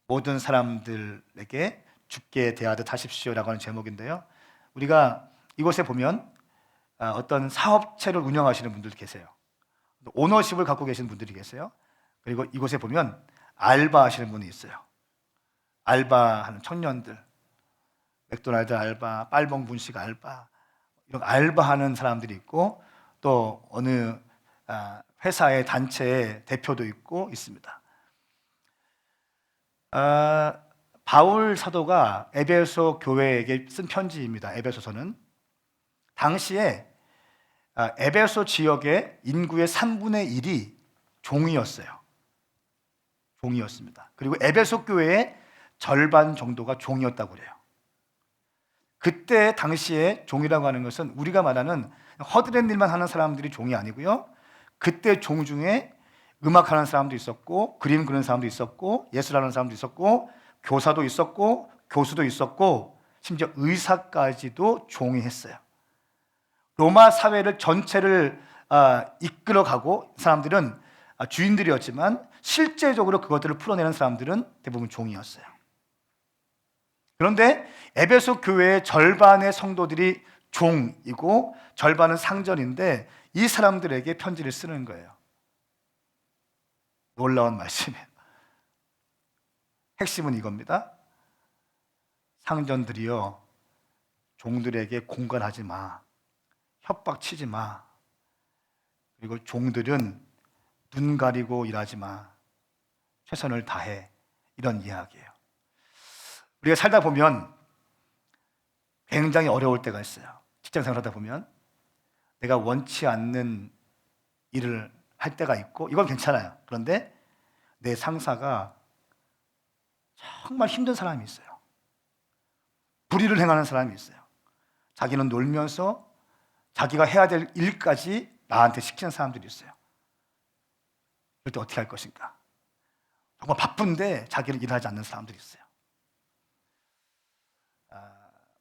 모든 사람들에게 죽게 대하듯 하십시오라고 하는 제목인데요. 우리가 이곳에 보면 어떤 사업체를 운영하시는 분들도 계세요. 오너십을 갖고 계신 분들이 계세요. 그리고 이곳에 보면 알바하시는 분이 있어요. 알바하는 청년들, 맥도날드 알바, 빨봉 분식 알바, 이런 알바하는 사람들이 있고, 또 어느 회사의 단체의 대표도 있고 있습니다. 바울 사도가 에베소 교회에게 쓴 편지입니다. 에베소서는 당시에 에베소 지역의 인구의 3분의 1이 종이었어요. 종이었습니다. 그리고 에베소 교회의 절반 정도가 종이었다고 그래요. 그때 당시에 종이라고 하는 것은 우리가 말하는 허드렛 일만 하는 사람들이 종이 아니고요. 그때 종 중에 음악하는 사람도 있었고, 그림 그리는 사람도 있었고, 예술하는 사람도 있었고, 교사도 있었고, 교수도 있었고, 심지어 의사까지도 종이 했어요. 로마 사회를 전체를 이끌어가고 사람들은 주인들이었지만 실제적으로 그것들을 풀어내는 사람들은 대부분 종이었어요. 그런데 에베소 교회의 절반의 성도들이 종이고 절반은 상전인데 이 사람들에게 편지를 쓰는 거예요. 놀라운 말씀이에요. 핵심은 이겁니다. 상전들이여, 종들에게 공갈하지 마, 협박치지 마. 그리고 종들은 눈 가리고 일하지 마, 최선을 다해. 이런 이야기예요. 우리가 살다 보면 굉장히 어려울 때가 있어요. 직장 생활하다 보면 내가 원치 않는 일을 할 때가 있고, 이건 괜찮아요. 그런데 내 상사가 정말 힘든 사람이 있어요. 불의를 행하는 사람이 있어요. 자기는 놀면서 자기가 해야 될 일까지 나한테 시키는 사람들이 있어요. 그럴 때 어떻게 할 것인가? 정말 바쁜데 자기는 일하지 않는 사람들이 있어요.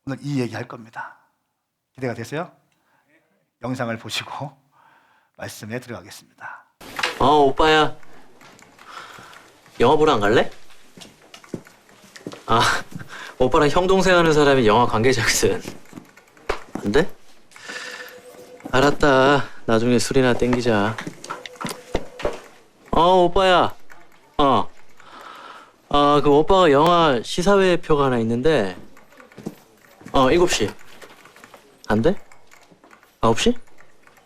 오늘 이 얘기 할 겁니다. 기대가 되세요? 영상을 보시고 말씀에 들어가겠습니다. 오빠야. 영화 보러 안 갈래? 오빠랑 형 동생 하는 사람이 영화 관계자거든. 안 돼? 알았다. 나중에 술이나 땡기자. 오빠야. 그 오빠가 영화 시사회 표가 하나 있는데 7시. 안 돼? 9시?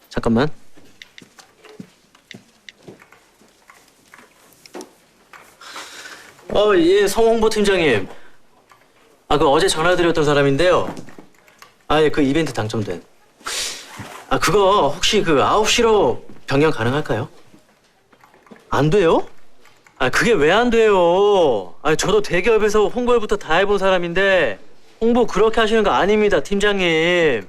잠깐만. 예, 성홍보 팀장님. 그 어제 전화드렸던 사람인데요. 예, 그 이벤트 당첨된. 그거 혹시 9시로 변경 가능할까요? 안 돼요? 그게 왜 안 돼요? 저도 대기업에서 홍보부터 다 해본 사람인데 홍보 그렇게 하시는 거 아닙니다, 팀장님.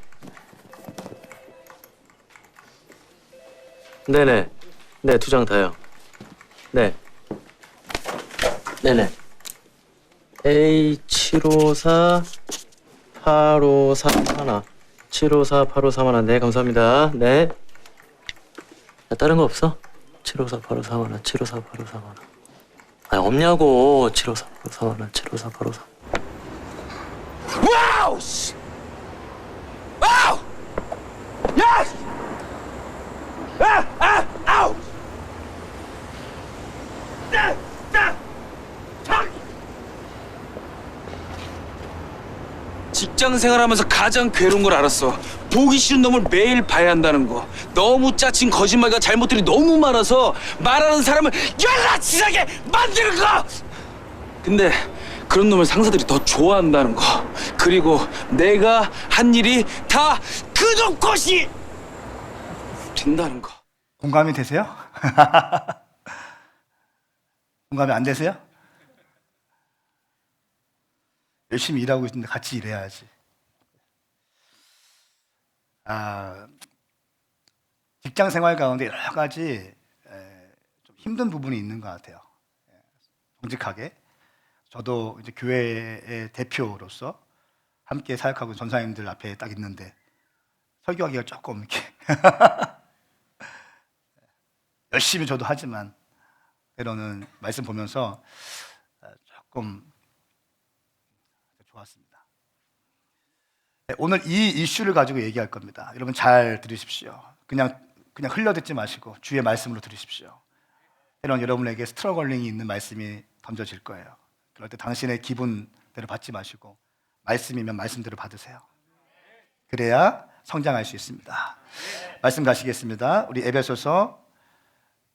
네네. 네, 2장 다요. 네. 네네. A754 8531 754 8531 네, 감사합니다. 네. 다른 거 없어? 754 8531 754 8531 없냐고. 754 8531 754 8531 와우! 와우! 예스! 아우! 직장 생활하면서 가장 괴로운 걸 알았어. 보기 싫은 놈을 매일 봐야 한다는 거. 너무 짜친 거짓말과 잘못들이 너무 많아서 말하는 사람을 열나치하게 만드는 거. 근데 그런 놈을 상사들이 더 좋아한다는 거. 그리고 내가 한 일이 다 그놈 것이 된다는 거. 공감이 되세요? 공감이 안 되세요? 열심히 일하고 있는데 같이 일해야지. 직장 생활 가운데 여러 가지 좀 힘든 부분이 있는 것 같아요. 정직하게. 저도 이제 교회의 대표로서 함께 사역하고 전사님들 앞에 딱 있는데 설교하기가 조금 이렇게 열심히 저도 하지만 때로는 말씀 보면서 조금 좋았습니다. 네, 오늘 이 이슈를 가지고 얘기할 겁니다. 여러분 잘 들으십시오. 그냥 흘려듣지 마시고 주의 말씀으로 들으십시오. 때론 여러분에게 스트러글링이 있는 말씀이 던져질 거예요. 그럴 때 당신의 기분대로 받지 마시고 말씀이면 말씀대로 받으세요. 그래야 성장할 수 있습니다. 말씀 가시겠습니다. 우리 에베소서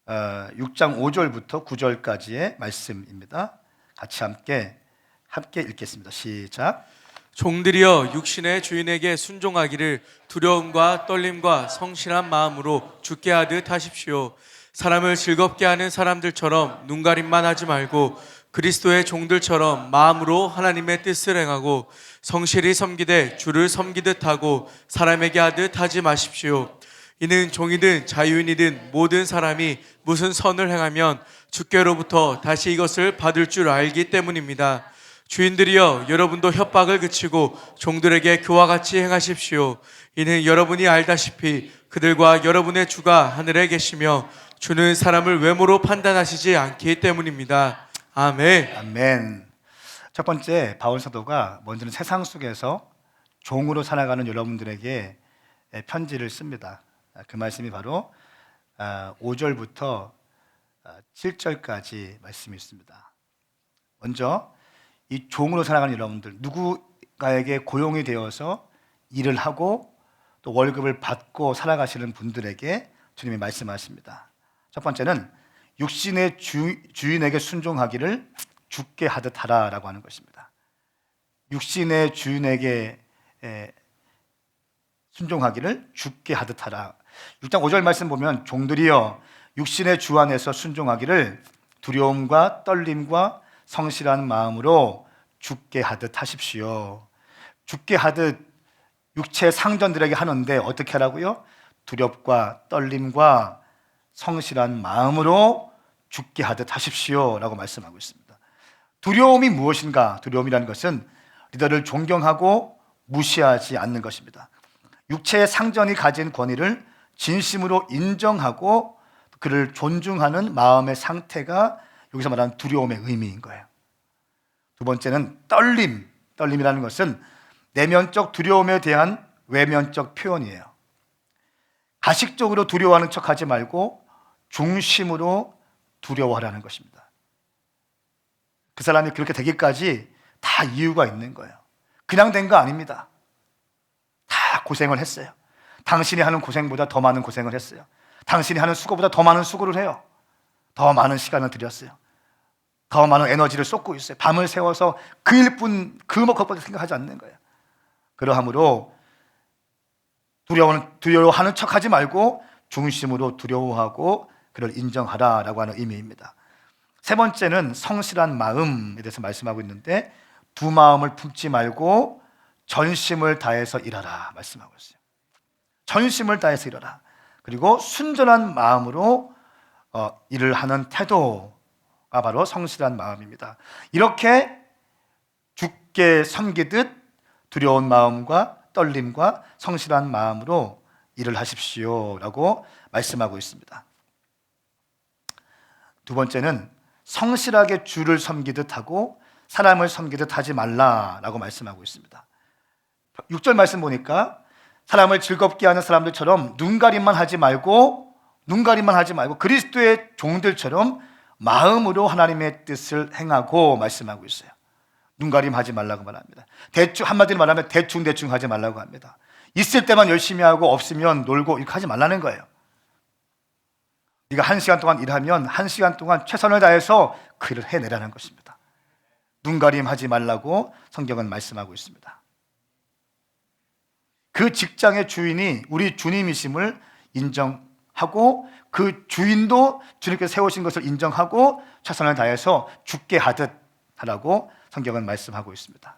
6장 5절부터 9절까지의 말씀입니다. 같이 함께 읽겠습니다. 시작. 종들이여 육신의 주인에게 순종하기를 두려움과 떨림과 성실한 마음으로 주께 하듯 하십시오. 사람을 즐겁게 하는 사람들처럼 눈가림만 하지 말고 그리스도의 종들처럼 마음으로 하나님의 뜻을 행하고 성실히 섬기되 주를 섬기듯 하고 사람에게 하듯 하지 마십시오. 이는 종이든 자유인이든 모든 사람이 무슨 선을 행하면 주께로부터 다시 이것을 받을 줄 알기 때문입니다. 주인들이여 여러분도 협박을 그치고 종들에게 그와 같이 행하십시오. 이는 여러분이 알다시피 그들과 여러분의 주가 하늘에 계시며 주는 사람을 외모로 판단하시지 않기 때문입니다. 아멘. 아멘. 첫 번째 바울 사도가 먼저는 세상 속에서 종으로 살아가는 여러분들에게 편지를 씁니다. 그 말씀이 바로 5절부터 7절까지 말씀이 있습니다. 먼저 이 종으로 살아가는 여러분들, 누구가에게 고용이 되어서 일을 하고 또 월급을 받고 살아가시는 분들에게 주님이 말씀하십니다. 첫 번째는 육신의 주인에게 순종하기를 주께 하듯 하라라고 하는 것입니다. 육신의 주인에게 순종하기를 주께 하듯 하라. 6장 5절 말씀 보면 종들이여 육신의 주 안에서 순종하기를 두려움과 떨림과 성실한 마음으로 주께 하듯 하십시오. 주께 하듯 육체 상전들에게 하는데 어떻게 하라고요? 두렵과 떨림과 성실한 마음으로 주께 하듯 하십시오 라고 말씀하고 있습니다. 두려움이 무엇인가? 두려움이라는 것은 리더를 존경하고 무시하지 않는 것입니다. 육체의 상전이 가진 권위를 진심으로 인정하고 그를 존중하는 마음의 상태가 여기서 말하는 두려움의 의미인 거예요. 두 번째는 떨림이라는 것은 내면적 두려움에 대한 외면적 표현이에요. 가식적으로 두려워하는 척하지 말고 중심으로 두려워하라는 것입니다. 그 사람이 그렇게 되기까지 다 이유가 있는 거예요. 그냥 된 거 아닙니다. 다 고생을 했어요. 당신이 하는 고생보다 더 많은 고생을 했어요. 당신이 하는 수고보다 더 많은 수고를 해요. 더 많은 시간을 들였어요. 더 많은 에너지를 쏟고 있어요. 밤을 새워서 그 일뿐 그것밖에 생각하지 않는 거예요. 그러함으로 두려워하는 척하지 말고 중심으로 두려워하고 그를 인정하라라고 하는 의미입니다. 세 번째는 성실한 마음에 대해서 말씀하고 있는데 두 마음을 품지 말고 전심을 다해서 일하라 말씀하고 있어요. 전심을 다해서 일하라. 그리고 순전한 마음으로 일을 하는 태도가 바로 성실한 마음입니다. 이렇게 주께 섬기듯 두려운 마음과 떨림과 성실한 마음으로 일을 하십시오라고 말씀하고 있습니다. 두 번째는 성실하게 주를 섬기듯 하고 사람을 섬기듯 하지 말라라고 말씀하고 있습니다. 6절 말씀 보니까 사람을 즐겁게 하는 사람들처럼 눈가림만 하지 말고 그리스도의 종들처럼 마음으로 하나님의 뜻을 행하고 말씀하고 있어요. 눈가림하지 말라고 말합니다. 한마디로 말하면 대충 하지 말라고 합니다. 있을 때만 열심히 하고 없으면 놀고 이렇게 하지 말라는 거예요. 네가 1시간 동안 일하면 1시간 동안 최선을 다해서 그 일을 해내라는 것입니다. 눈가림하지 말라고 성경은 말씀하고 있습니다. 그 직장의 주인이 우리 주님이심을 인정하고 그 주인도 주님께서 세우신 것을 인정하고 최선을 다해서 주께 하듯 하라고 성경은 말씀하고 있습니다.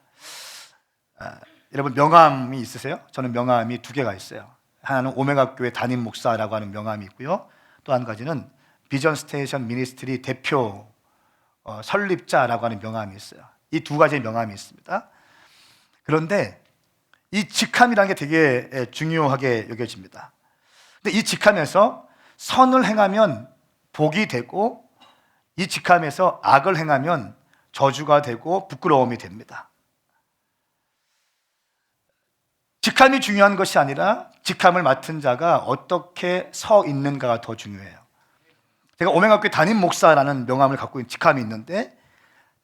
여러분 명함이 있으세요? 저는 명함이 2개가 있어요. 하나는 오메가 교회 담임 목사라고 하는 명함이 있고요. 또 한 가지는 비전 스테이션 미니스트리 대표 설립자라고 하는 명함이 있어요. 이 2가지의 명함이 있습니다. 그런데 이 직함이라는 게 되게 중요하게 여겨집니다. 근데 이 직함에서 선을 행하면 복이 되고 이 직함에서 악을 행하면 저주가 되고 부끄러움이 됩니다. 직함이 중요한 것이 아니라 직함을 맡은 자가 어떻게 서 있는가가 더 중요해요. 제가 오메가교회 담임 목사라는 명함을 갖고 있는 직함이 있는데,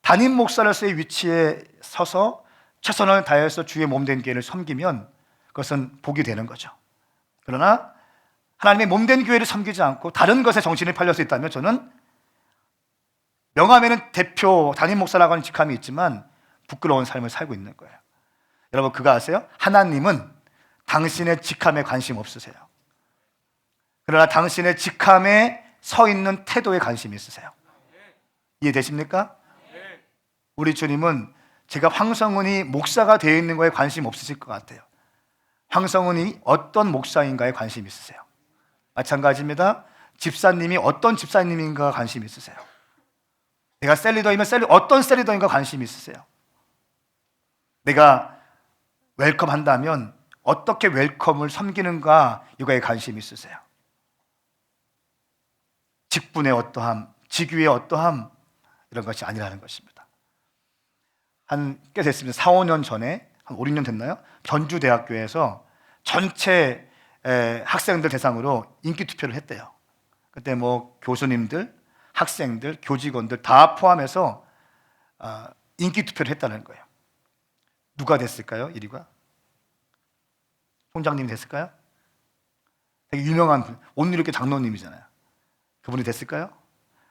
담임 목사로서의 위치에 서서 최선을 다해서 주의 몸된 교회를 섬기면 그것은 복이 되는 거죠. 그러나 하나님의 몸된 교회를 섬기지 않고 다른 것에 정신이 팔려서 있다면 저는 명함에는 대표 담임 목사라고 하는 직함이 있지만 부끄러운 삶을 살고 있는 거예요. 여러분 그거 아세요? 하나님은 당신의 직함에 관심 없으세요. 그러나 당신의 직함에 서 있는 태도에 관심이 있으세요. 이해되십니까? 우리 주님은 제가 황성은이 목사가 되어 있는 거에 관심 없으실 것 같아요. 황성은이 어떤 목사인가에 관심 있으세요. 마찬가지입니다. 집사님이 어떤 집사님인가 관심 있으세요. 내가 셀리더이면 어떤 셀리더인가 관심 있으세요. 내가 웰컴한다면 어떻게 웰컴을 섬기는가 이거에 관심 있으세요. 직분의 어떠함, 직위의 어떠함 이런 것이 아니라는 것입니다. 꽤 됐습니다. 4, 5년 전에 한 5, 6년 됐나요? 전주대학교에서 전체 학생들 대상으로 인기 투표를 했대요. 그때 뭐 교수님들, 학생들, 교직원들 다 포함해서 인기 투표를 했다는 거예요. 누가 됐을까요? 1위가? 총장님이 됐을까요? 되게 유명한 분, 온누리교회 장로님이잖아요. 그분이 됐을까요?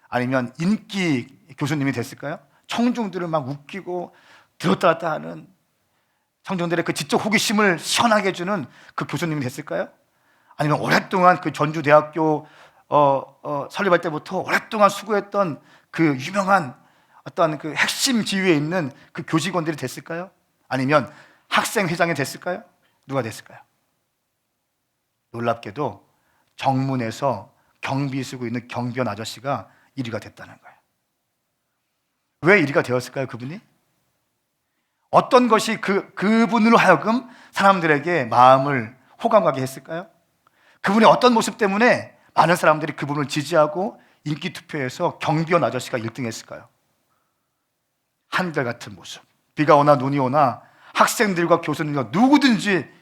아니면 인기 교수님이 됐을까요? 청중들을 막 웃기고 들었다 놨다 하는 청중들의 그 지적 호기심을 시원하게 해주는 그 교수님이 됐을까요? 아니면 오랫동안 그 전주대학교 설립할 때부터 오랫동안 수고했던 그 유명한 어떤 그 핵심 지위에 있는 그 교직원들이 됐을까요? 아니면 학생회장이 됐을까요? 누가 됐을까요? 놀랍게도 정문에서 경비 쓰고 있는 경비원 아저씨가 1위가 됐다는 거예요. 왜 1위가 되었을까요, 그분이? 어떤 것이 그분으로 하여금 사람들에게 마음을 호감 가게 했을까요? 그분의 어떤 모습 때문에 많은 사람들이 그분을 지지하고 인기 투표에서 경비원 아저씨가 1등 했을까요? 한결같은 모습. 비가 오나 눈이 오나 학생들과 교수님과 누구든지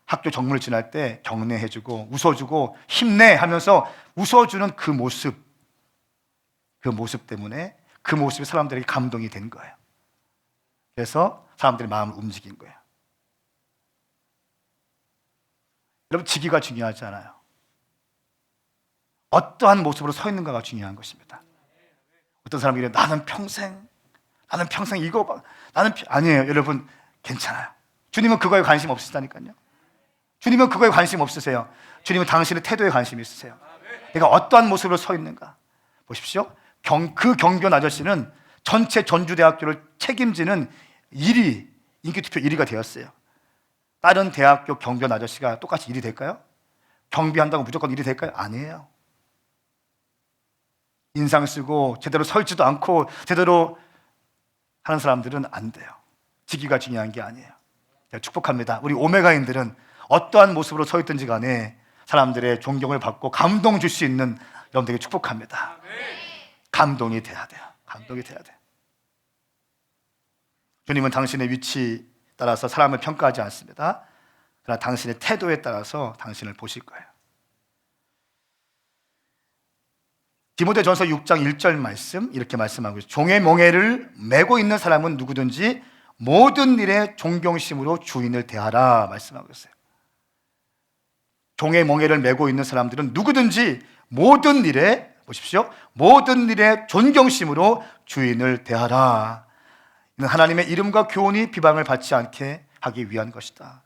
학교 정문을 지날 때 격려해주고 웃어주고 힘내 하면서 웃어주는 그 모습 때문에 그 모습이 사람들에게 감동이 된 거예요. 그래서 사람들의 마음을 움직인 거예요. 여러분, 직위가 중요하지 않아요. 어떠한 모습으로 서 있는가가 중요한 것입니다. 어떤 사람이 이래 나는 평생 이거 봐. 아니에요. 여러분, 괜찮아요. 주님은 그거에 관심 없으시다니까요. 주님은 그거에 관심 없으세요. 주님은 당신의 태도에 관심이 있으세요. 내가 어떠한 모습으로 서 있는가 보십시오. 그 경비원 아저씨는 전체 전주대학교를 책임지는 1위, 인기투표 1위가 되었어요. 다른 대학교 경비원 아저씨가 똑같이 1위 될까요? 경비한다고 무조건 1위 될까요? 아니에요. 인상 쓰고 제대로 설지도 않고 제대로 하는 사람들은 안 돼요. 직위가 중요한 게 아니에요. 제가 축복합니다. 우리 오메가인들은 어떠한 모습으로 서 있든지 간에 사람들의 존경을 받고 감동 줄 수 있는 여러분들에게 축복합니다. 감동이 돼야 돼요. 감동이 돼야 돼요. 주님은 당신의 위치 따라서 사람을 평가하지 않습니다. 그러나 당신의 태도에 따라서 당신을 보실 거예요. 디모데전서 6장 1절 말씀 이렇게 말씀하고 있어요. 종의 멍에를 메고 있는 사람은 누구든지 모든 일에 존경심으로 주인을 대하라 말씀하고 있어요. 종의 멍에를 메고 있는 사람들은 누구든지 모든 일에 보십시오. 모든 일에 존경심으로 주인을 대하라. 이는 하나님의 이름과 교훈이 비방을 받지 않게 하기 위한 것이다.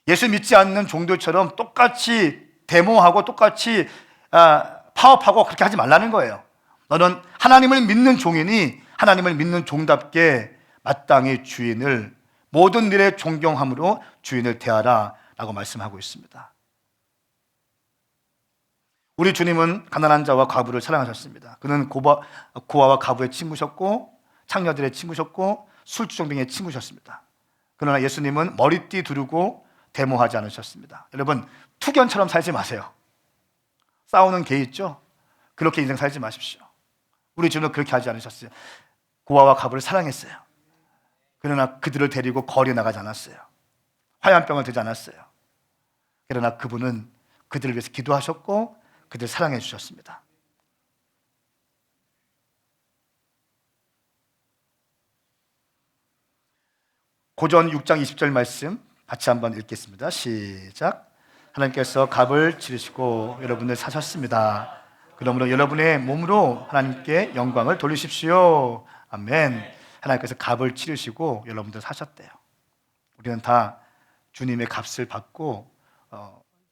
예수 믿지 않는 종들처럼 똑같이 데모하고 똑같이 파업하고 그렇게 하지 말라는 거예요. 너는 하나님을 믿는 종이니 하나님을 믿는 종답게 마땅히 주인을 모든 일에 존경함으로 주인을 대하라 라고 말씀하고 있습니다. 우리 주님은 가난한 자와 과부를 사랑하셨습니다. 그는 고아와 과부의 친구셨고 창녀들의 친구셨고 술주정뱅이의 친구셨습니다. 그러나 예수님은 머리띠 두르고 데모하지 않으셨습니다. 여러분, 투견처럼 살지 마세요. 싸우는 개 있죠? 그렇게 인생 살지 마십시오. 우리 주님은 그렇게 하지 않으셨어요. 고아와 과부를 사랑했어요. 그러나 그들을 데리고 거리에 나가지 않았어요. 화염병을 들지 않았어요. 그러나 그분은 그들을 위해서 기도하셨고 그들을 사랑해 주셨습니다. 고전 6장 20절 말씀 같이 한번 읽겠습니다. 시작. 하나님께서 값을 치르시고 여러분을 사셨습니다. 그러므로 여러분의 몸으로 하나님께 영광을 돌리십시오. 아멘. 하나님께서 값을 치르시고 여러분들 사셨대요. 우리는 다 주님의 값을 받고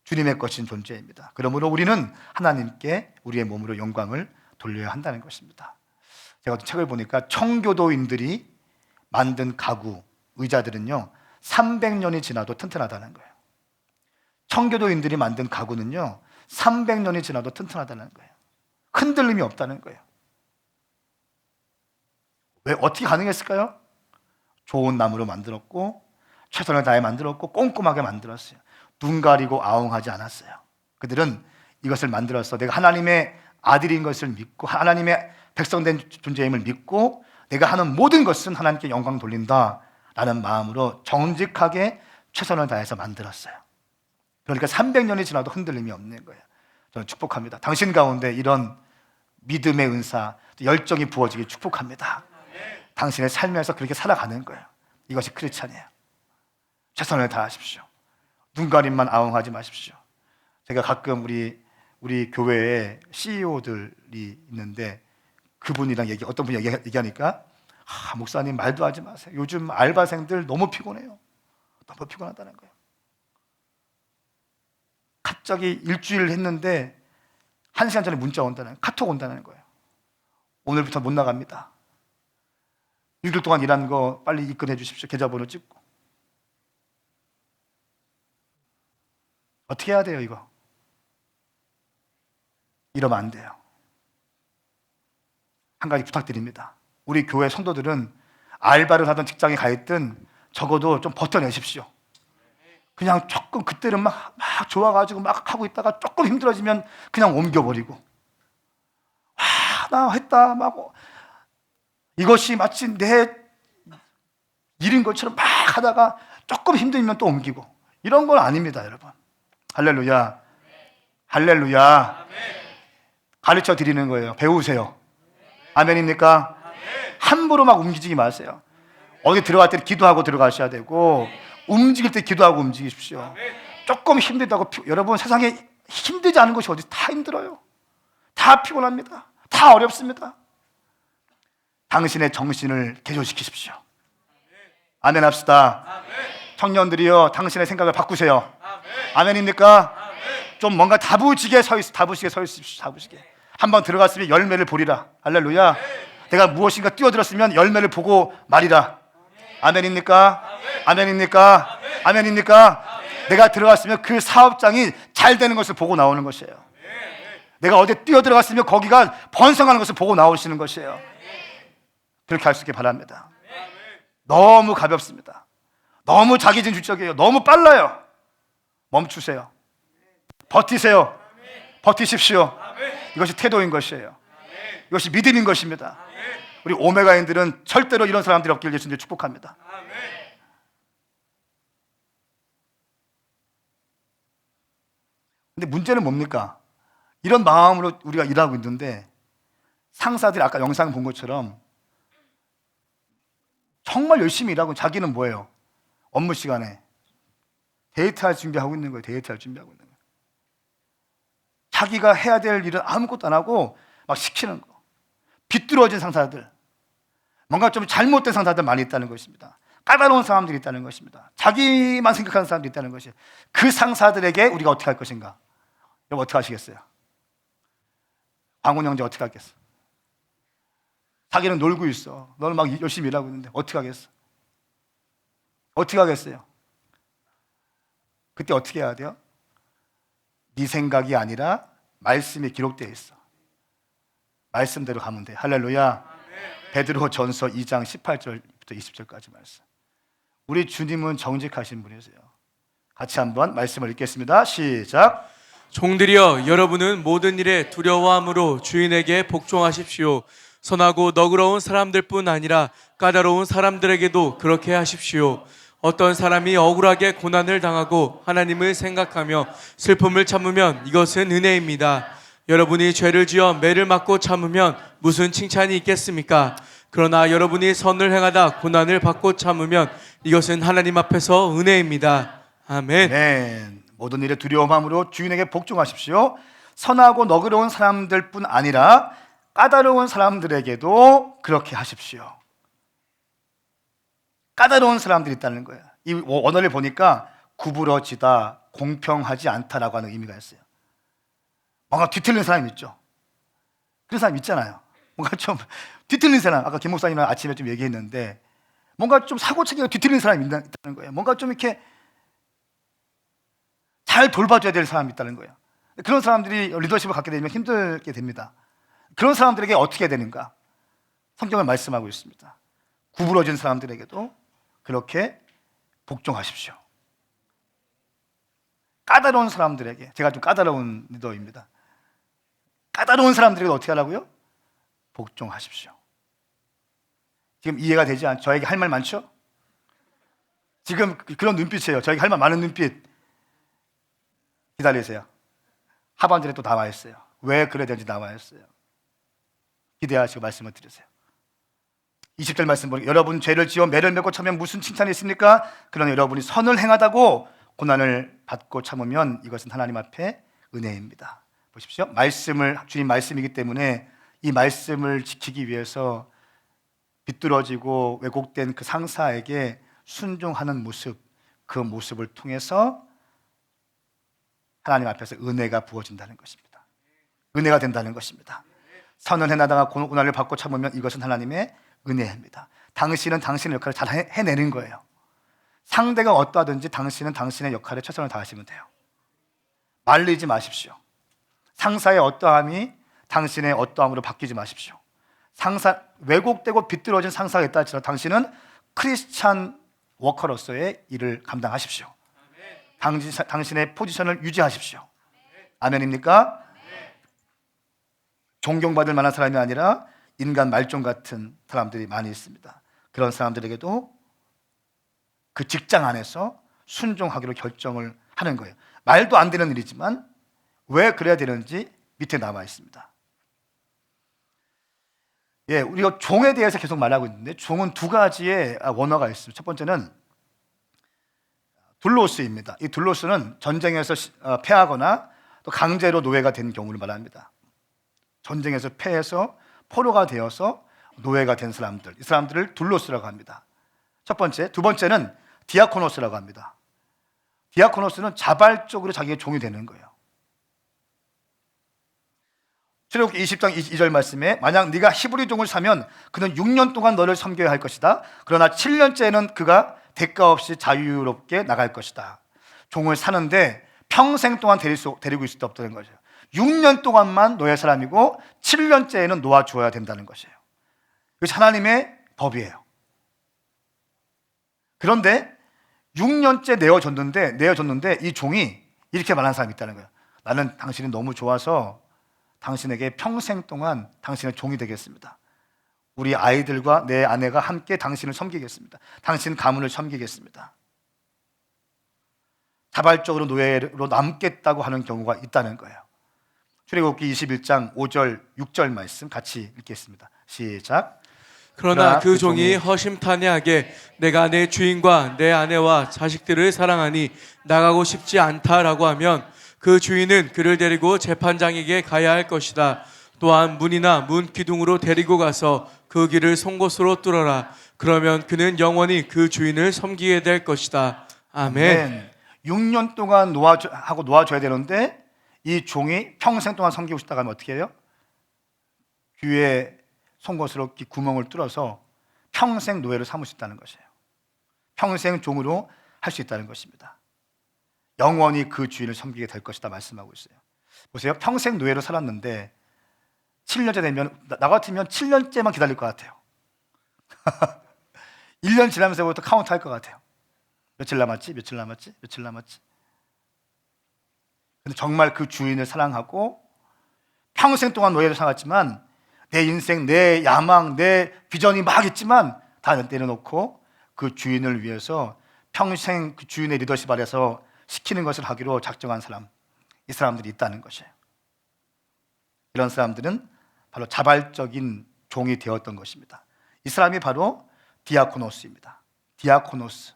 주님의 것인 존재입니다. 그러므로 우리는 하나님께 우리의 몸으로 영광을 돌려야 한다는 것입니다. 제가 책을 보니까 청교도인들이 만든 가구, 의자들은요 300년이 지나도 튼튼하다는 거예요. 청교도인들이 만든 가구는요 300년이 지나도 튼튼하다는 거예요. 흔들림이 없다는 거예요. 왜 어떻게 가능했을까요? 좋은 나무로 만들었고 최선을 다해 만들었고 꼼꼼하게 만들었어요. 눈 가리고 아웅하지 않았어요. 그들은 이것을 만들어서 내가 하나님의 아들인 것을 믿고 하나님의 백성된 존재임을 믿고 내가 하는 모든 것은 하나님께 영광 돌린다라는 마음으로 정직하게 최선을 다해서 만들었어요. 그러니까 300년이 지나도 흔들림이 없는 거예요. 저는 축복합니다. 당신 가운데 이런 믿음의 은사, 열정이 부어지기 축복합니다. 당신의 삶에서 그렇게 살아가는 거예요. 이것이 크리스찬이에요. 최선을 다하십시오. 눈가림만 아웅하지 마십시오. 제가 가끔 우리 교회에 CEO들이 있는데 그분이랑 어떤 분이 얘기하니까 목사님 말도 하지 마세요. 요즘 알바생들 너무 피곤해요. 너무 피곤하다는 거예요. 갑자기 일주일 했는데 1시간 전에 문자 온다는 카톡 온다는 거예요. 오늘부터 못 나갑니다. 6일 동안 일한 거 빨리 입금해 주십시오. 계좌번호 찍고. 어떻게 해야 돼요, 이거? 이러면 안 돼요. 한 가지 부탁드립니다. 우리 교회 성도들은 알바를 하던 직장에 가 있든 적어도 좀 버텨내십시오. 그냥 조금 그때는 막 좋아가지고 막 하고 있다가 조금 힘들어지면 그냥 옮겨버리고 나 했다 막 이것이 마치 내 일인 것처럼 막 하다가 조금 힘들면 또 옮기고 이런 건 아닙니다, 여러분. 할렐루야. 할렐루야. 가르쳐 드리는 거예요. 배우세요. 아멘입니까? 함부로 막 움직이지 마세요. 어디 들어갈 때 기도하고 들어가셔야 되고 움직일 때 기도하고 움직이십시오. 조금 힘들다고 여러분 세상에 힘들지 않은 것이 어디 다 힘들어요. 다 피곤합니다. 다 어렵습니다. 당신의 정신을 개조시키십시오. 아멘 합시다. 청년들이요 당신의 생각을 바꾸세요. 아멘입니까? 좀 뭔가 다부지게 서 있으십시오. 다부지게. 한번 들어갔으면 열매를 보리라. 할렐루야. 내가 무엇인가 뛰어들었으면 열매를 보고 말이라. 아멘입니까? 아멘입니까? 아멘입니까? 내가 들어갔으면 그 사업장이 잘 되는 것을 보고 나오는 것이에요. 내가 어디 뛰어들어갔으면 거기가 번성하는 것을 보고 나오시는 것이에요. 그렇게 할 수 있게 바랍니다. 너무 가볍습니다. 너무 자기진주적이에요. 너무 빨라요. 멈추세요. 버티세요. 버티십시오. 이것이 태도인 것이에요. 이것이 믿음인 것입니다. 우리 오메가인들은 절대로 이런 사람들이 없길 예수님 축복합니다. 근데 문제는 뭡니까? 이런 마음으로 우리가 일하고 있는데 상사들이 아까 영상 본 것처럼 정말 열심히 일하고 자기는 뭐예요? 업무 시간에 데이트할 준비하고 있는 거예요. 데이트할 준비하고 있는 거예요. 자기가 해야 될 일은 아무것도 안 하고 막 시키는 거. 비뚤어진 상사들, 뭔가 좀 잘못된 상사들 많이 있다는 것입니다. 까다로운 사람들이 있다는 것입니다. 자기만 생각하는 사람들이 있다는 것이에요. 그 상사들에게 우리가 어떻게 할 것인가? 여러분 어떻게 하시겠어요? 광훈 형제 어떻게 하겠어? 자기는 놀고 있어. 너는 막 열심히 일하고 있는데 어떻게 하겠어? 어떻게 하겠어요? 그때 어떻게 해야 돼요? 네 생각이 아니라 말씀이 기록되어 있어. 말씀대로 가면 돼. 할렐루야. 베드로 전서 2장 18절부터 20절까지 말씀. 우리 주님은 정직하신 분이세요. 같이 한번 말씀을 읽겠습니다. 시작. 종들이여 여러분은 모든 일에 두려워함으로 주인에게 복종하십시오. 선하고 너그러운 사람들뿐 아니라 까다로운 사람들에게도 그렇게 하십시오. 어떤 사람이 억울하게 고난을 당하고 하나님을 생각하며 슬픔을 참으면 이것은 은혜입니다. 여러분이 죄를 지어 매를 맞고 참으면 무슨 칭찬이 있겠습니까? 그러나 여러분이 선을 행하다 고난을 받고 참으면 이것은 하나님 앞에서 은혜입니다. 아멘. 네. 모든 일에 두려움함으로 주인에게 복종하십시오. 선하고 너그러운 사람들뿐 아니라 까다로운 사람들에게도 그렇게 하십시오. 까다로운 사람들이 있다는 거예요. 이 원어를 보니까 구부러지다, 공평하지 않다라고 하는 의미가 있어요. 뭔가 뒤틀린 사람이 있죠. 그런 사람 있잖아요. 뭔가 좀 뒤틀린 사람, 아까 김 목사님이랑 아침에 좀 얘기했는데 뭔가 좀 사고체계가 뒤틀린 사람이 있다는 거예요. 뭔가 좀 이렇게 잘 돌봐줘야 될 사람이 있다는 거예요. 그런 사람들이 리더십을 갖게 되면 힘들게 됩니다. 그런 사람들에게 어떻게 해야 되는가? 성경을 말씀하고 있습니다. 구부러진 사람들에게도 그렇게 복종하십시오. 까다로운 사람들에게, 제가 좀 까다로운 리더입니다. 까다로운 사람들에게 어떻게 하라고요? 복종하십시오. 지금 이해가 되지 않죠? 저에게 할 말 많죠? 지금 그런 눈빛이에요. 저에게 할 말 많은 눈빛. 기다리세요. 하반절에 또 나와 있어요. 왜 그래야 되는지 나와 있어요. 기대하시고 말씀을 드리세요. 20절 말씀 보니까 여러분 죄를 지어 매를 맺고 참으면 무슨 칭찬이 있습니까? 그러나 여러분이 선을 행하다고 고난을 받고 참으면 이것은 하나님 앞에 은혜입니다. 보십시오. 말씀을 주님 말씀이기 때문에 이 말씀을 지키기 위해서 비뚤어지고 왜곡된 그 상사에게 순종하는 모습, 그 모습을 통해서 하나님 앞에서 은혜가 부어진다는 것입니다. 은혜가 된다는 것입니다. 선을 행하다가 고난을 받고 참으면 이것은 하나님의 은혜입니다. 당신은 당신의 역할을 잘 해내는 거예요. 상대가 어떠하든지 당신은 당신의 역할에 최선을 다하시면 돼요. 말리지 마십시오. 상사의 어떠함이 당신의 어떠함으로 바뀌지 마십시오. 왜곡되고 비뚤어진 상사가 있다 할지라도 당신은 크리스찬 워커로서의 일을 감당하십시오. 당신의 포지션을 유지하십시오. 아멘입니까? 존경받을 만한 사람이 아니라 인간 말종 같은 사람들이 많이 있습니다. 그런 사람들에게도 그 직장 안에서 순종하기로 결정을 하는 거예요. 말도 안 되는 일이지만 왜 그래야 되는지 밑에 남아 있습니다. 예, 우리가 종에 대해서 계속 말하고 있는데 종은 두 가지의 원어가 있습니다. 첫 번째는 둘로스입니다. 이 둘로스는 전쟁에서 패하거나 또 강제로 노예가 된 경우를 말합니다. 전쟁에서 패해서 포로가 되어서 노예가 된 사람들, 이 사람들을 둘로스라고 합니다. 첫 번째. 두 번째는 디아코노스라고 합니다. 디아코노스는 자발적으로 자기의 종이 되는 거예요. 출애굽기 20장 2절 말씀에 만약 네가 히브리 종을 사면 그는 6년 동안 너를 섬겨야 할 것이다. 그러나 7년째는 그가 대가 없이 자유롭게 나갈 것이다. 종을 사는데 평생 동안 데리고 있을 수 없다는 거죠. 6년 동안만 노예 사람이고 7년째에는 놓아주어야 된다는 것이에요. 이것이 하나님의 법이에요. 그런데 6년째 내어줬는데 이 종이 이렇게 말하는 사람이 있다는 거예요. 나는 당신이 너무 좋아서 당신에게 평생 동안 당신의 종이 되겠습니다. 우리 아이들과 내 아내가 함께 당신을 섬기겠습니다. 당신 가문을 섬기겠습니다. 자발적으로 노예로 남겠다고 하는 경우가 있다는 거예요. 출애굽기 21장 5절 6절 말씀 같이 읽겠습니다. 시작. 그러나 그 종이 허심탄회하게 내가 내 주인과 내 아내와 자식들을 사랑하니 나가고 싶지 않다라고 하면 그 주인은 그를 데리고 재판장에게 가야 할 것이다. 또한 문이나 문 기둥으로 데리고 가서 그 길을 송곳으로 뚫어라. 그러면 그는 영원히 그 주인을 섬기게 될 것이다. 아멘. 6년 동안 놓아줘야 되는데 이 종이 평생 동안 섬기고 싶다고 하면 어떻게 해요? 귀에 송곳으로 구멍을 뚫어서 평생 노예를 삼을 수 있다는 것이에요. 평생 종으로 할 수 있다는 것입니다. 영원히 그 주인을 섬기게 될 것이다 말씀하고 있어요. 보세요. 평생 노예로 살았는데 7년째 되면 나 같으면 7년째만 기다릴 것 같아요. 1년 지나면서부터 카운트 할 것 같아요. 며칠 남았지? 근데 정말 그 주인을 사랑하고 평생 동안 노예로 살았지만 내 인생, 내 야망, 내 비전이 막 있지만 다 내려놓고 그 주인을 위해서 평생 그 주인의 리더십 아래서 시키는 것을 하기로 작정한 사람, 이 사람들이 있다는 것이에요. 이런 사람들은 바로 자발적인 종이 되었던 것입니다. 이 사람이 바로 디아코노스입니다. 디아코노스.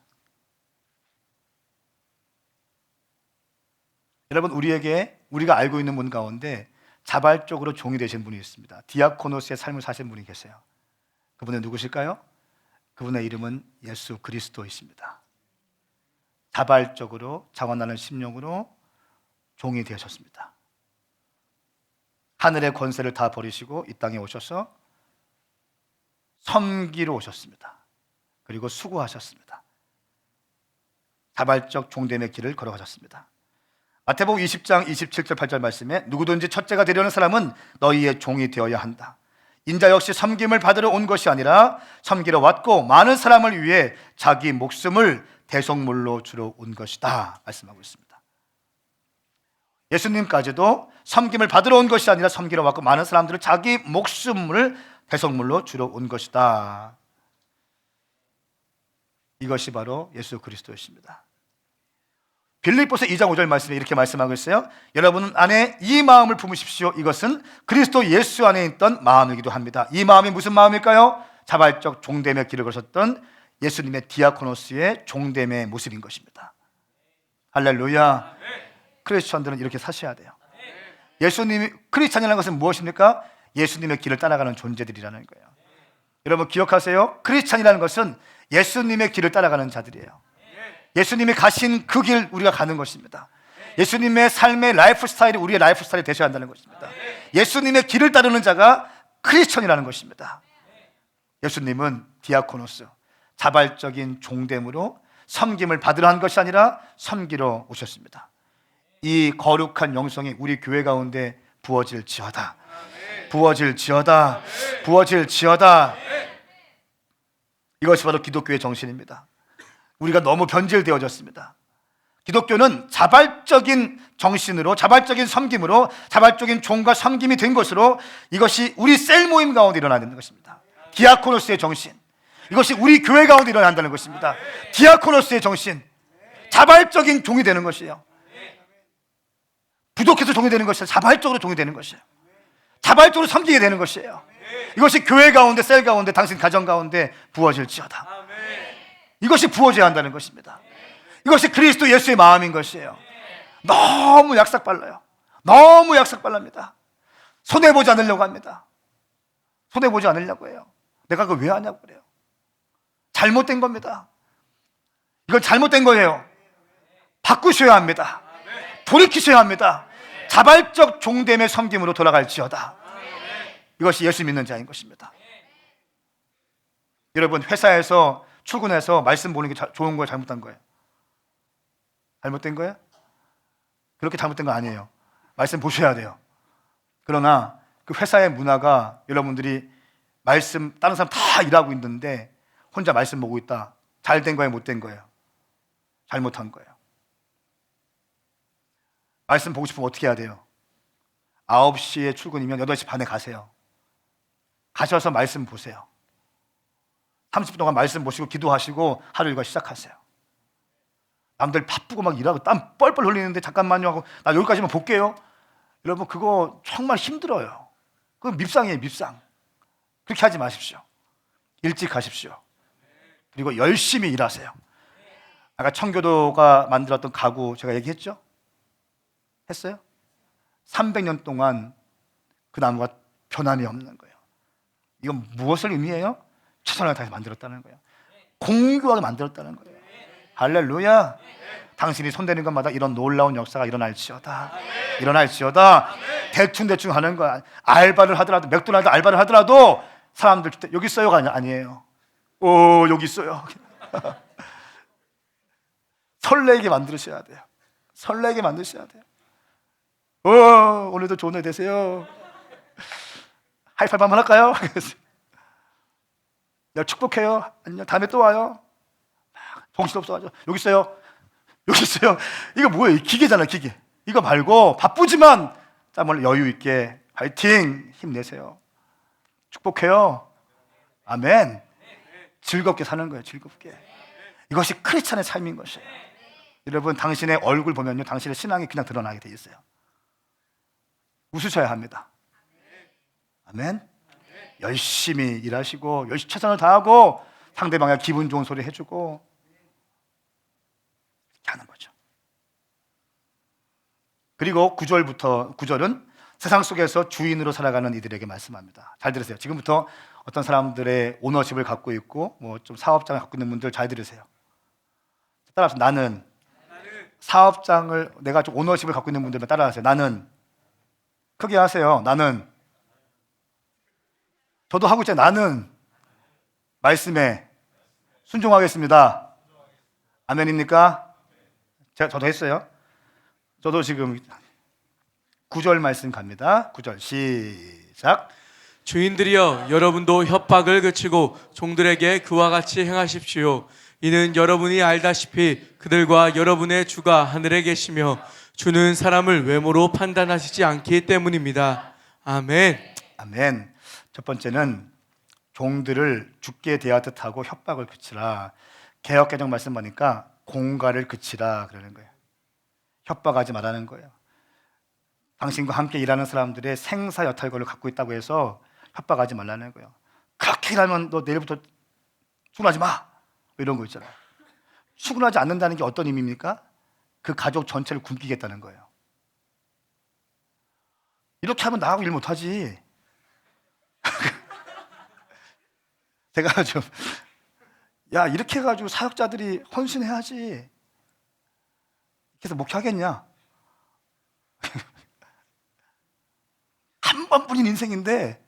여러분, 우리가 알고 있는 분 가운데 자발적으로 종이 되신 분이 있습니다. 디아코노스의 삶을 사신 분이 계세요. 그분은 누구실까요? 그분의 이름은 예수 그리스도이십니다. 자발적으로 자원하는 심령으로 종이 되셨습니다. 하늘의 권세를 다 버리시고 이 땅에 오셔서 섬기러 오셨습니다. 그리고 수고하셨습니다. 자발적 종됨의 길을 걸어가셨습니다. 마태복음 20장 27절 8절 말씀에 누구든지 첫째가 되려는 사람은 너희의 종이 되어야 한다. 인자 역시 섬김을 받으러 온 것이 아니라 섬기러 왔고 많은 사람을 위해 자기 목숨을 대속물로 주러 온 것이다 말씀하고 있습니다. 예수님까지도 섬김을 받으러 온 것이 아니라 섬기러 왔고 많은 사람들을 자기 목숨을 대속물로 주러 온 것이다. 이것이 바로 예수 그리스도이십니다. 빌립보서 2장 5절 말씀에 이렇게 말씀하고 있어요. 여러분 안에 이 마음을 품으십시오. 이것은 그리스도 예수 안에 있던 마음이기도 합니다. 이 마음이 무슨 마음일까요? 자발적 종됨의 길을 걸으셨던 예수님의 디아코노스의 종됨의 모습인 것입니다. 할렐루야. 크리스천들은 이렇게 사셔야 돼요. 예수님이, 크리스천이라는 것은 무엇입니까? 예수님의 길을 따라가는 존재들이라는 거예요. 여러분 기억하세요. 크리스천이라는 것은 예수님의 길을 따라가는 자들이에요. 예수님이 가신 그 길 우리가 가는 것입니다. 예수님의 삶의 라이프 스타일이 우리의 라이프 스타일이 되셔야 한다는 것입니다. 예수님의 길을 따르는 자가 크리스천이라는 것입니다. 예수님은 디아코노스, 자발적인 종됨으로 섬김을 받으러 한 것이 아니라 섬기러 오셨습니다. 이 거룩한 영성이 우리 교회 가운데 부어질지어다. 부어질지어다. 부어질지어다. 이것이 바로 기독교의 정신입니다. 우리가 너무 변질되어졌습니다. 기독교는 자발적인 정신으로, 자발적인 섬김으로, 자발적인 종과 섬김이 된 것으로 이것이 우리 셀 모임 가운데 일어나는 것입니다. 디아코노스의 정신, 이것이 우리 교회 가운데 일어난다는 것입니다. 디아코노스의 정신, 자발적인 종이 되는 것이에요. 부족해서 종이 되는 것이 아니라 자발적으로 종이 되는 것이에요. 자발적으로 섬기게 되는 것이에요. 이것이 교회 가운데, 셀 가운데, 당신 가정 가운데 부어질지어다. 이것이 부어져야 한다는 것입니다. 이것이 그리스도 예수의 마음인 것이에요. 너무 약삭빨라요. 너무 약삭빨랍니다. 손해보지 않으려고 합니다. 손해보지 않으려고 해요. 내가 그걸 왜 하냐고 그래요. 잘못된 겁니다. 이건 잘못된 거예요. 바꾸셔야 합니다. 돌이키셔야 합니다. 자발적 종됨의 섬김으로 돌아갈지어다. 이것이 예수 믿는 자인 것입니다. 여러분 회사에서 출근해서 말씀 보는 게 좋은 거예요? 잘못된 거예요? 잘못된 거예요? 그렇게 잘못된 거 아니에요. 말씀 보셔야 돼요. 그러나 그 회사의 문화가 여러분들이 말씀 다른 사람 다 일하고 있는데 혼자 말씀 보고 있다. 잘 된 거예요? 못 된 거예요? 잘못한 거예요. 말씀 보고 싶으면 어떻게 해야 돼요? 9시에 출근이면 8시 반에 가세요. 가셔서 말씀 보세요. 30분 동안 말씀 보시고 기도하시고 하루 일과 시작하세요. 남들 바쁘고 막 일하고 땀 뻘뻘 흘리는데 잠깐만요 하고 나 여기까지만 볼게요. 여러분 그거 정말 힘들어요. 그건 밉상이에요. 밉상. 그렇게 하지 마십시오. 일찍 가십시오. 그리고 열심히 일하세요. 아까 청교도가 만들었던 가구 제가 얘기했죠? 했어요? 300년 동안 그 나무가 변함이 없는 거예요. 이건 무엇을 의미해요? 최선을 다해서 만들었다는 거예요. 공교하게 만들었다는 거예요. 할렐루야. 당신이 손대는 것마다 이런 놀라운 역사가 일어날지어다. 일어날지어다. 대충 하는 거야. 알바를 하더라도, 맥도날드 알바를 하더라도 사람들 여기 있어요가 아니에요. 오 여기 있어요. 설레게 만드셔야 돼요. 설레게 만드셔야 돼요. 오늘도 좋은 날 되세요. 하이파이브 한번 할까요? 내가 축복해요. 안녕. 다음에 또 와요. 정신없어가지고 여기 있어요. 여기 있어요. 이거 뭐예요? 기계잖아, 기계. 이거 말고 바쁘지만 짬을 여유 있게 파이팅 힘내세요. 축복해요. 아멘. 즐겁게 사는 거예요. 즐겁게. 이것이 크리스찬의 삶인 것이에요. 여러분, 당신의 얼굴 보면요, 당신의 신앙이 그냥 드러나게 돼 있어요. 웃으셔야 합니다. 아멘. 열심히 일하시고 열심히 최선을 다하고 상대방의 기분 좋은 소리 해주고 이렇게 하는 거죠. 그리고 9절은 세상 속에서 주인으로 살아가는 이들에게 말씀합니다. 잘 들으세요. 지금부터 어떤 사람들의 오너십을 갖고 있고 뭐 좀 사업장을 갖고 있는 분들 잘 들으세요. 따라서 나는 사업장을 내가 좀 오너십을 갖고 있는 분들만 따라하세요. 나는 크게 하세요. 나는 저도 하고 있잖아요. 나는 말씀에 순종하겠습니다. 아멘입니까? 저도 했어요. 저도 지금 9절 말씀 갑니다. 9절 시작. 주인들이여 여러분도 협박을 그치고 종들에게 그와 같이 행하십시오. 이는 여러분이 알다시피 그들과 여러분의 주가 하늘에 계시며 주는 사람을 외모로 판단하시지 않기 때문입니다. 아멘. 아멘. 첫 번째는 종들을 죽게 대하듯 하고 협박을 그치라. 개역개정 말씀 보니까 공갈을 그치라 그러는 거예요. 협박하지 말라는 거예요. 당신과 함께 일하는 사람들의 생사 여탈권을 갖고 있다고 해서 협박하지 말라는 거예요. 그렇게 일하면 너 내일부터 출근하지 마, 이런 거 있잖아요. 출근하지 않는다는 게 어떤 의미입니까? 그 가족 전체를 굶기겠다는 거예요. 이렇게 하면 나하고 일 못하지. 제가 좀 이렇게 해가지고 사역자들이 헌신해야지. 그래서 목회하겠냐? 한 번뿐인 인생인데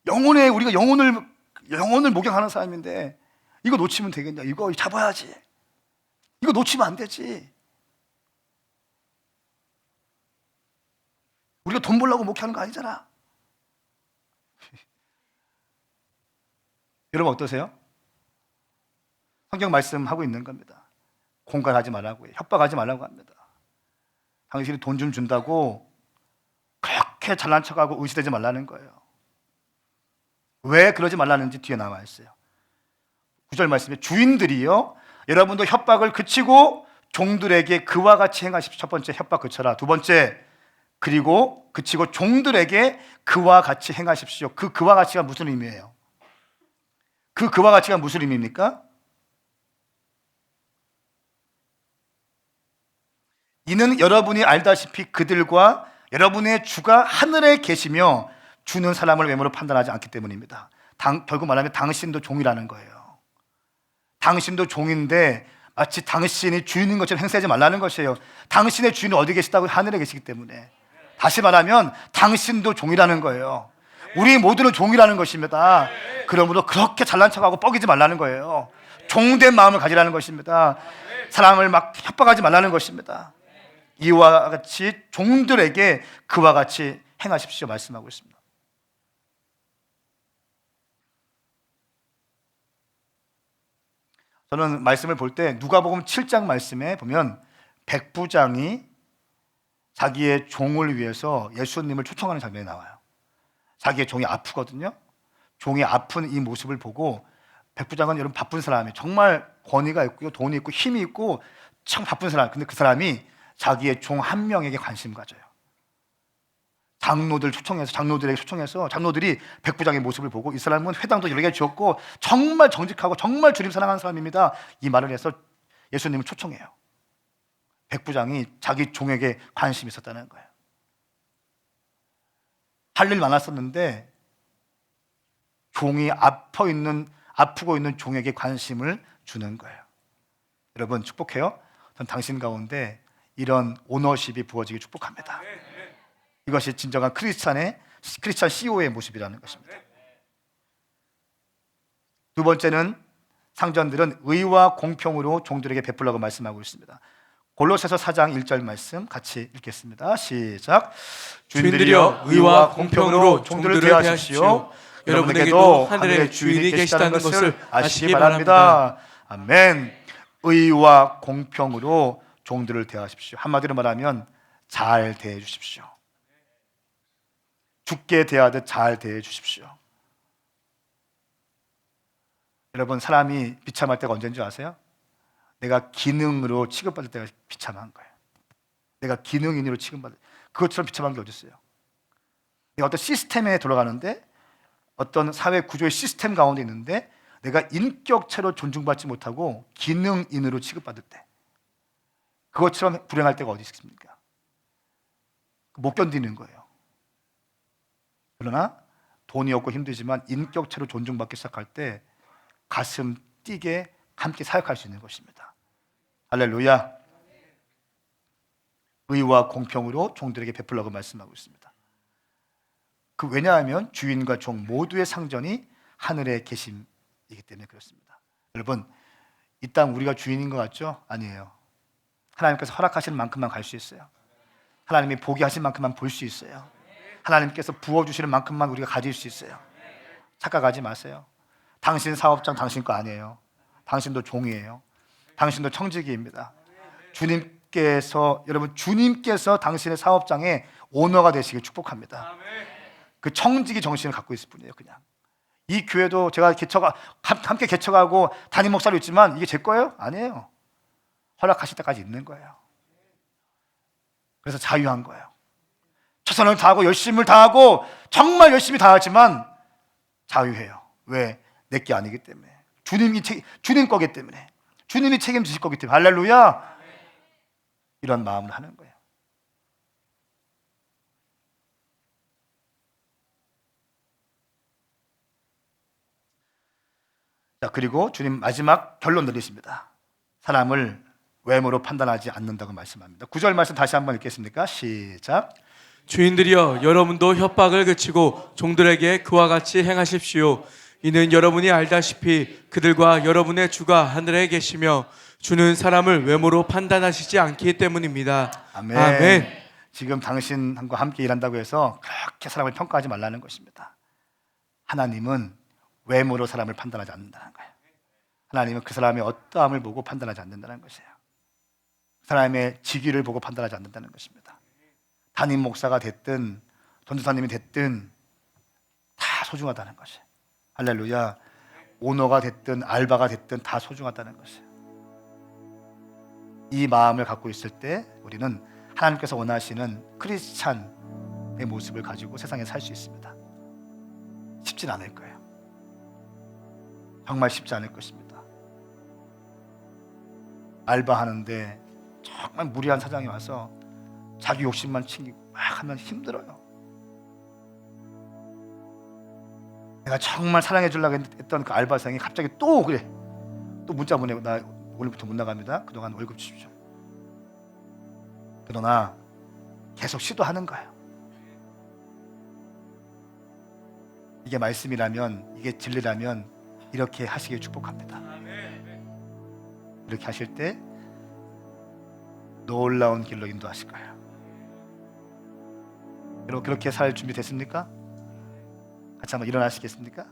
우리가 영혼을 목양하는 사람인데 이거 놓치면 되겠냐? 이거 잡아야지. 이거 놓치면 안 되지. 우리가 돈 벌려고 목회하는 거 아니잖아. 여러분 어떠세요? 성경 말씀하고 있는 겁니다. 공갈하지 말라고 해요. 협박하지 말라고 합니다. 당신이 돈 좀 준다고 그렇게 잘난 척하고 의시되지 말라는 거예요. 왜 그러지 말라는지 뒤에 나와 있어요. 9절 말씀에 주인들이요 여러분도 협박을 그치고 종들에게 그와 같이 행하십시오. 첫 번째 협박 그쳐라. 두 번째 그리고 그치고 종들에게 그와 같이 행하십시오. 그와 같이가 무슨 의미예요? 그와 같이가 무슨 의미입니까? 이는 여러분이 알다시피 그들과 여러분의 주가 하늘에 계시며 주는 사람을 외모로 판단하지 않기 때문입니다. 결국 말하면 당신도 종이라는 거예요. 당신도 종인데 마치 당신이 주인인 것처럼 행세하지 말라는 것이에요. 당신의 주인은 어디 계시다고? 하늘에 계시기 때문에. 다시 말하면 당신도 종이라는 거예요. 우리 모두는 종이라는 것입니다. 그러므로 그렇게 잘난 척하고 뻐기지 말라는 거예요. 종된 마음을 가지라는 것입니다. 사람을 막 협박하지 말라는 것입니다. 이와 같이 종들에게 그와 같이 행하십시오 말씀하고 있습니다. 저는 말씀을 볼 때 누가복음 7장 말씀에 보면 백부장이 자기의 종을 위해서 예수님을 초청하는 장면이 나와요. 자기의 종이 아프거든요. 종이 아픈 이 모습을 보고 백부장은 여러분 바쁜 사람이에요. 정말 권위가 있고 돈이 있고 힘이 있고 참 바쁜 사람. 근데 그 사람이 자기의 종 한 명에게 관심 가져요. 장로들에게 초청해서 장로들이 백부장의 모습을 보고 이 사람은 회당도 여러 개 지었고 정말 정직하고 정말 주님 사랑하는 사람입니다. 이 말을 해서 예수님을 초청해요. 백부장이 자기 종에게 관심이 있었다는 거예요. 할 일 많았었는데 종이 아프고 있는 종에게 관심을 주는 거예요. 여러분 축복해요. 전 당신 가운데 이런 오너십이 부어지기 축복합니다. 이것이 진정한 크리스찬 CEO의 모습이라는 것입니다. 두 번째는 상전들은 의와 공평으로 종들에게 베풀라고 말씀하고 있습니다. 골로새서 4장 1절 말씀 같이 읽겠습니다. 시작. 주인들이여 의와 공평으로 종들을 대하십시오. 여러분에게도 하늘의 주인이 계시다는 것을 아시기 바랍니다. 아멘. 의와 공평으로 종들을 대하십시오. 한마디로 말하면 잘 대해 주십시오. 죽게 대하듯 잘 대해 주십시오. 여러분, 사람이 비참할 때가 언제인 줄 아세요? 내가 기능으로 취급받을 때가 비참한 거예요. 내가 기능인으로 취급받을, 그것처럼 비참한 게 어디 있어요? 내가 어떤 시스템에 돌아가는데, 어떤 사회 구조의 시스템 가운데 있는데 내가 인격체로 존중받지 못하고 기능인으로 취급받을 때, 그것처럼 불행할 때가 어디 있습니까? 못 견디는 거예요. 그러나 돈이 없고 힘들지만 인격체로 존중받기 시작할 때 가슴 뛰게 함께 사역할 수 있는 것입니다. 할렐루야. 의와 공평으로 종들에게 베풀라고 말씀하고 있습니다. 왜냐하면 주인과 종 모두의 상전이 하늘에 계심이기 때문에 그렇습니다. 여러분, 이 땅 우리가 주인인 것 같죠? 아니에요. 하나님께서 허락하시는 만큼만 갈 수 있어요. 하나님이 보게 하신 만큼만 볼 수 있어요. 하나님께서 부어주시는 만큼만 우리가 가질 수 있어요. 착각하지 마세요. 당신 사업장 당신 거 아니에요. 당신도 종이에요. 당신도 청지기입니다. 여러분, 주님께서 당신의 사업장의 오너가 되시길 축복합니다. 그 청지기 정신을 갖고 있을 뿐이에요. 그냥 이 교회도 제가 함께 개척하고 담임 목사로 있지만 이게 제 거예요? 아니에요. 허락하실 때까지 있는 거예요. 그래서 자유한 거예요. 최선을 다하고 열심을 다하고 정말 열심히 다하지만 자유해요. 왜? 내게 아니기 때문에. 주님 거기 때문에. 주님이 책임지실 거기 때문에. 할렐루야. 이런 마음을 하는 거예요. 자, 그리고 주님 마지막 결론 내리십니다. 사람을 외모로 판단하지 않는다고 말씀합니다. 9절 말씀 다시 한번 읽겠습니까? 시작. 주인들이여 여러분도 협박을 그치고 종들에게 그와 같이 행하십시오. 이는 여러분이 알다시피 그들과 여러분의 주가 하늘에 계시며 주는 사람을 외모로 판단하시지 않기 때문입니다. 아멘. 아멘. 지금 당신과 함께 일한다고 해서 그렇게 사람을 평가하지 말라는 것입니다. 하나님은 외모로 사람을 판단하지 않는다는 거예요. 하나님은 그 사람의 어떠함을 보고 판단하지 않는다는 것이에요. 그 사람의 직위를 보고 판단하지 않는다는 것입니다. 담임 목사가 됐든 전도사님이 됐든 다 소중하다는 것이에요. 할렐루야. 오너가 됐든 알바가 됐든 다 소중하다는 것이에요. 이 마음을 갖고 있을 때 우리는 하나님께서 원하시는 크리스찬의 모습을 가지고 세상에 살 수 있습니다. 쉽진 않을 거예요. 정말 쉽지 않을 것입니다. 알바하는데 정말 무리한 사장이 와서 자기 욕심만 챙기고 막 하면 힘들어요. 내가 정말 사랑해 주려고 했던 그 알바생이 갑자기 또 그래. 또 문자 보내고 나 오늘부터 못 나갑니다. 그동안 월급 주십시오. 그러나 계속 시도하는 거예요. 이게 말씀이라면, 이게 진리라면 이렇게 하시길 축복합니다. 이렇게 하실 때 놀라운 길로 인도하실 거예요. 여러분, 그렇게 살 준비 됐습니까? 같이 한번 일어나시겠습니까?